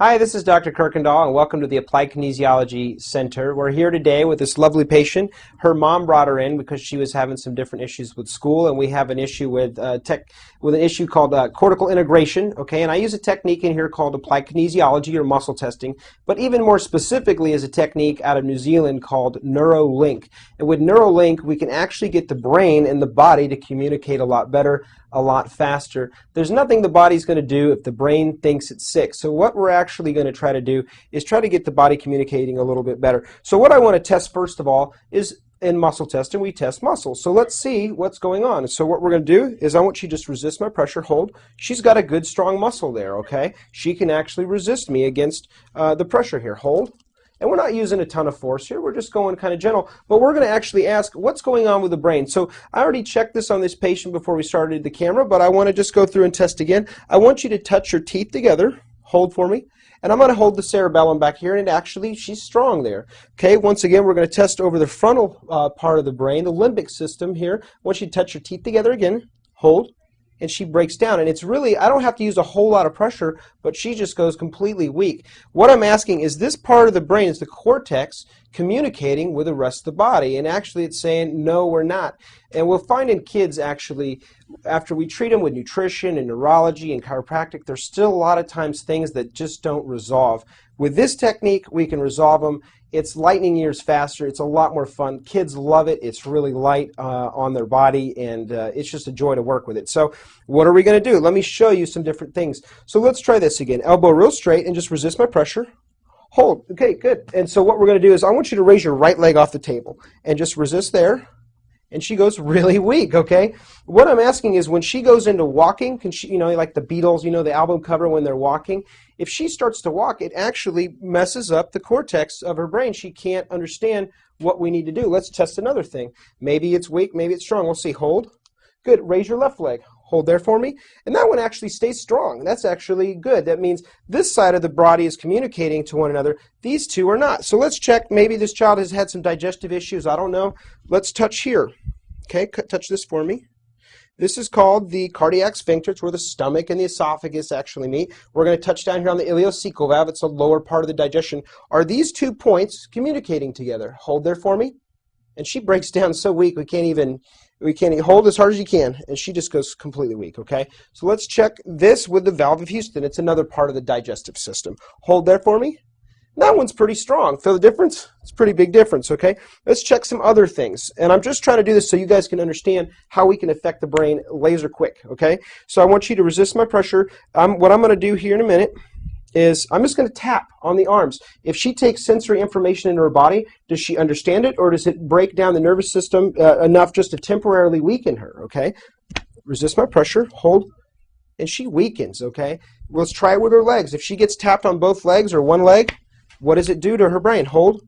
Hi, this is Dr. Kirkendall, and welcome to the Applied Kinesiology Center. We're here today with this lovely patient. Her mom brought her in because she was having some different issues with school, and we have an issue with an issue called cortical integration. Okay, and I use a technique in here called applied kinesiology or muscle testing, but even more specifically is a technique out of New Zealand called NeuroLink. And with NeuroLink, we can actually get the brain and the body to communicate a lot better, a lot faster. There's nothing the body's going to do if the brain thinks it's sick. So what we're actually going to try to do is try to get the body communicating a little bit better. So what I want to test first of all is in muscle testing, we test muscles. So let's see what's going on. So what we're going to do is I want you to just resist my pressure, hold. She's got a good strong muscle there, okay? She can actually resist me against the pressure here. Hold. And we're not using a ton of force here. We're just going kind of gentle. But we're going to actually ask what's going on with the brain. So I already checked this on this patient before we started the camera, but I want to just go through and test again. I want you to touch your teeth together. Hold for me. And I'm going to hold the cerebellum back here, and actually she's strong there. Okay, once again, we're going to test over the frontal part of the brain, the limbic system here. I want you to touch your teeth together again. Hold. And she breaks down. And it's really, I don't have to use a whole lot of pressure, but she just goes completely weak. What I'm asking is this part of the brain, is the cortex, communicating with the rest of the body. And actually it's saying, no, we're not. And we'll find in kids actually, after we treat them with nutrition and neurology and chiropractic, there's still a lot of times things that just don't resolve. With this technique, we can resolve them. It's lightning years faster. It's a lot more fun. Kids love it. It's really light on their body, and it's just a joy to work with it. So what are we going to do? Let me show you some different things. So let's try this again. Elbow real straight and just resist my pressure. Hold. Okay, good. And so what we're going to do is I want you to raise your right leg off the table and just resist there. And she goes really weak, okay? What I'm asking is when she goes into walking, can she, like the Beatles, the album cover when they're walking, if she starts to walk, it actually messes up the cortex of her brain. She can't understand what we need to do. Let's test another thing. Maybe it's weak, maybe it's strong. We'll see. Hold. Good. Raise your left leg. Hold there for me. And that one actually stays strong. That's actually good. That means this side of the body is communicating to one another. These two are not. So let's check. Maybe this child has had some digestive issues. I don't know. Let's touch here. Okay, touch this for me. This is called the cardiac sphincter. It's where the stomach and the esophagus actually meet. We're going to touch down here on the ileocecal valve. It's the lower part of the digestion. Are these 2 points communicating together? Hold there for me. And she breaks down so weak we can't even hold as hard as you can, and she just goes completely weak, okay? So let's check this with the valve of Houston. It's another part of the digestive system. Hold there for me. That one's pretty strong. Feel the difference? It's a pretty big difference, okay? Let's check some other things. And I'm just trying to do this so you guys can understand how we can affect the brain laser quick, okay? So I want you to resist my pressure. What I'm going to do here in a minute is I'm just going to tap on the arms. If she takes sensory information into her body, does she understand it, or does it break down the nervous system enough just to temporarily weaken her, okay? Resist my pressure, hold, and she weakens, okay? Let's try it with her legs. If she gets tapped on both legs or one leg, what does it do to her brain? Hold.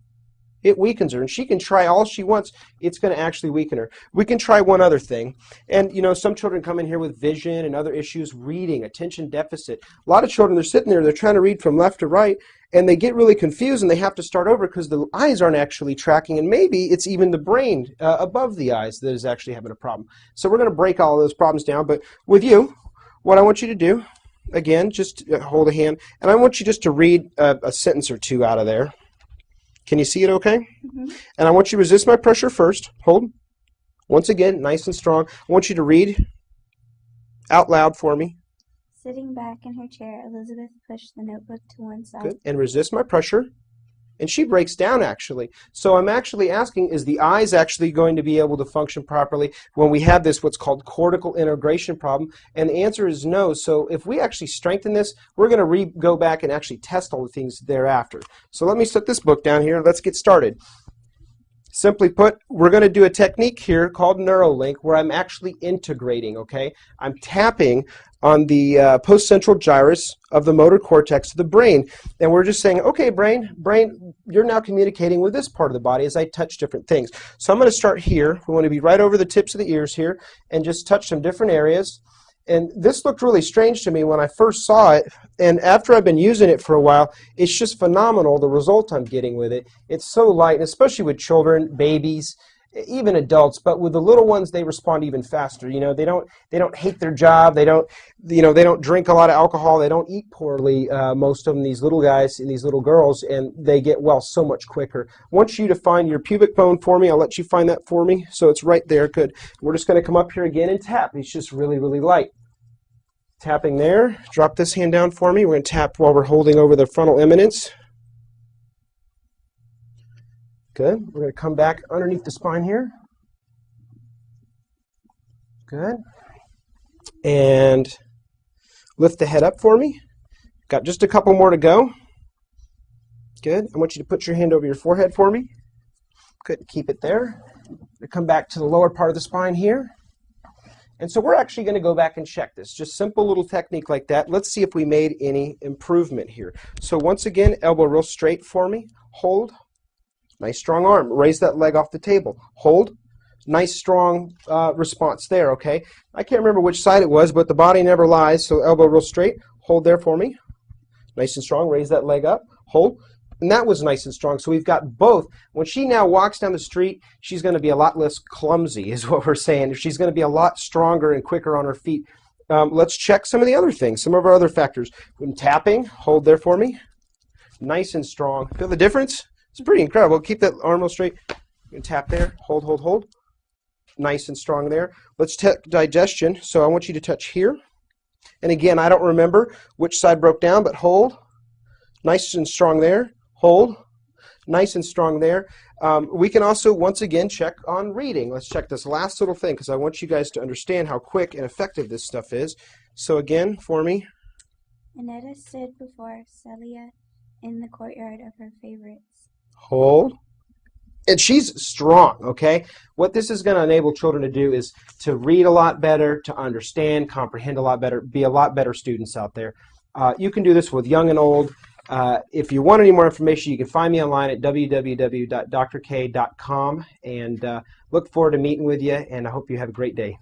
It weakens her, and she can try all she wants. It's going to actually weaken her. We can try one other thing. And, some children come in here with vision and other issues, reading, attention deficit. A lot of children, they're sitting there, they're trying to read from left to right, and they get really confused, and they have to start over because the eyes aren't actually tracking, and maybe it's even the brain above the eyes that is actually having a problem. So we're going to break all of those problems down. But with you, what I want you to do, again, just hold a hand, and I want you just to read a sentence or two out of there. Can you see it okay? Mm-hmm. And I want you to resist my pressure first. Hold. Once again, nice and strong. I want you to read out loud for me. Sitting back in her chair, Elizabeth pushed the notebook to one side. Good. And resist my pressure. And she breaks down, actually. So I'm actually asking, is the eyes actually going to be able to function properly when we have this, what's called cortical integration problem? And the answer is no. So if we actually strengthen this, we're going to go back and actually test all the things thereafter. So let me set this book down here. Let's get started. Simply put, we're going to do a technique here called NeuroLink where I'm actually integrating, okay? I'm tapping on the postcentral gyrus of the motor cortex of the brain. And we're just saying, okay, brain, you're now communicating with this part of the body as I touch different things. So I'm going to start here. We want to be right over the tips of the ears here and just touch some different areas. And this looked really strange to me when I first saw it, and after I've been using it for a while, it's just phenomenal, the result I'm getting with it. It's so light, and especially with children, babies, even adults, but with the little ones, they respond even faster. You know, they don't hate their job. They don't, you know, they don't drink a lot of alcohol. They don't eat poorly. Most of them, these little guys and these little girls, and they get well so much quicker. I want you to find your pubic bone for me. I'll let you find that for me. So it's right there. Good. We're just going to come up here again and tap. It's just really, really light. Tapping there. Drop this hand down for me. We're going to tap while we're holding over the frontal eminence. Good. We're going to come back underneath the spine here. Good. And lift the head up for me. Got just a couple more to go. Good. I want you to put your hand over your forehead for me. Good. Keep it there. Come back to the lower part of the spine here. And so we're actually going to go back and check this. Just simple little technique like that. Let's see if we made any improvement here. So once again, elbow real straight for me. Hold. Nice strong arm. Raise that leg off the table. Hold. Nice strong response there, okay? I can't remember which side it was, but the body never lies, so elbow real straight. Hold there for me. Nice and strong. Raise that leg up. Hold. And that was nice and strong. So we've got both. When she now walks down the street, she's going to be a lot less clumsy, is what we're saying. She's going to be a lot stronger and quicker on her feet. Let's check some of the other things, some of our other factors. When tapping, hold there for me. Nice and strong. Feel the difference? It's pretty incredible. Keep that arm real straight. And tap there. Hold, hold, hold. Nice and strong there. Let's check digestion. So I want you to touch here. And again, I don't remember which side broke down, but hold. Nice and strong there. Hold. Nice and strong there. We can also, once again, check on reading. Let's check this last little thing because I want you guys to understand how quick and effective this stuff is. So again, for me. Annetta stood before Celia in the courtyard of her favorites. Hold. And she's strong, okay? What this is going to enable children to do is to read a lot better, to understand, comprehend a lot better, be a lot better students out there. You can do this with young and old. If you want any more information, you can find me online at www.drk.com, and look forward to meeting with you, and I hope you have a great day.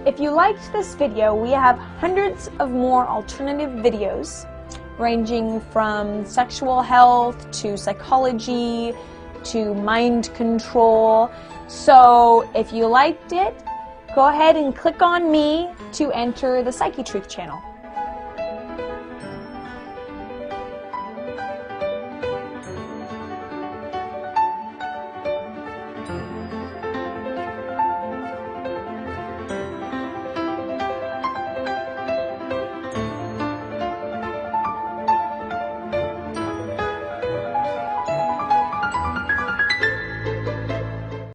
If you liked this video, we have hundreds of more alternative videos ranging from sexual health to psychology to mind control. So if you liked it, go ahead and click on me to enter the Psyche Truth channel.